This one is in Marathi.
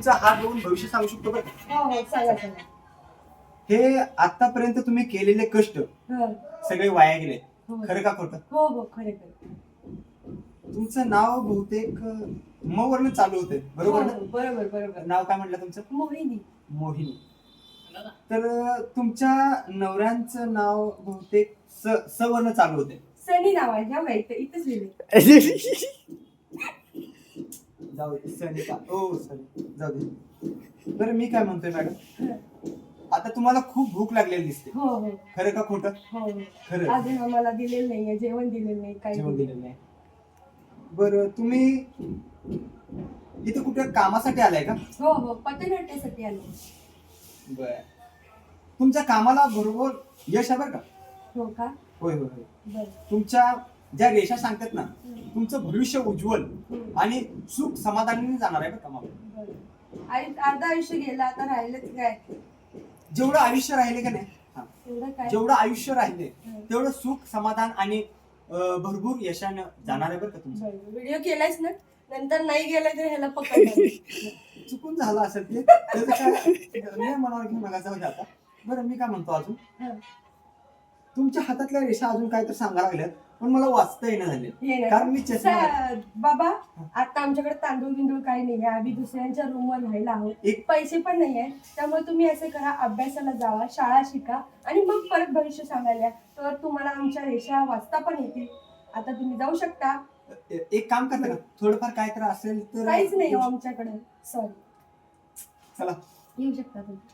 तुमचा हात बघून भविष्य सांगू शकतो बरं का? हो सांगा सांगा. हे आतापर्यंत तुम्ही केलेले कष्ट हो सगळे वाया गेले. हो खरं का खोटं? हो हो खरे खरे. तुमचं नाव बहुतेक म वरनं चालू होते, बरोबर ना? बरोबर बरोबर. नाव काय म्हटलं तुमचं? मोहिनी. मोहिनी. तर तुमच्या नवऱ्यांचं नाव बहुतेक स वरनं चालू होते. सनी नाव आहे ह्या माहिती इथेच लिहिले. जाऊ दे सनिका. ओ सॉरी, जाऊ दे. बरं मी काय म्हणतोय मॅडम, आता तुम्हाला खूप भूक लागलेली दिसते. हो हो खरं का खोटं? हो खरं. अजून आम्हाला दिलेलं नाहीये, जेवण दिलेलं नाही, काही जेवण दिलेलं नाही. बरं तुम्ही इथे कुठे कामासाठी आलाय का? हो हो पथनाट्यासाठी आलो. बर. तुमच्या कामाला बरोबर यश आहे बरं का? हो का? होय होय होय. बरं. तुमच्या ज्या रेषा सांगतात ना, तुमचं भविष्य उज्ज्वल हम्म. आणि सुख समाधानाने जाणार आहे बरं का मग. बरं. अर्ध आयुष्य गेलं, आता राहिलंच काय? जेवढं आयुष्य राहिले का नाही, एवढं काय? जेवढं आयुष्य राहिले हं. तेवढं सुख समाधान आणि भरपूर यशानं जाणार आहे बरं का तुमचं. बरं. व्हिडिओ केलायस ना, नंतर नाही गेलं तर ह्याला पकडणार. चुकून झालं असेल ते, त्याचं काय मी मनावर घेऊन नका जाऊ दे आता. बरं मी काय म्हणतो अजून, हं. तुमच्या हातातल्या रेषा अजून काय तर सांगायला लागल्यात, पण मला वाचता येणं झाले, ये ना. कारण मी चष्मा. बाबा आता आमच्याकडे तांदूळ बिंदूळ काही नाही आहे, आम्ही दुसऱ्यांच्या रूमवर राहायला आहोत, एक पैसे पण नाही आहे. त्यामुळे तुम्ही असे करा, अभ्यासाला जावा, शाळा शिका आणि मग परत भविष्य सांगायला तर तुम्हाला आमच्या रेषा वाचता पण येतील. आता तुम्ही जाऊ शकता. एक काम करता का, थोडंफार काय तर असेल तर. काहीच नाही हो आमच्याकडे, सॉरी. चला येऊ शकता तुम्ही.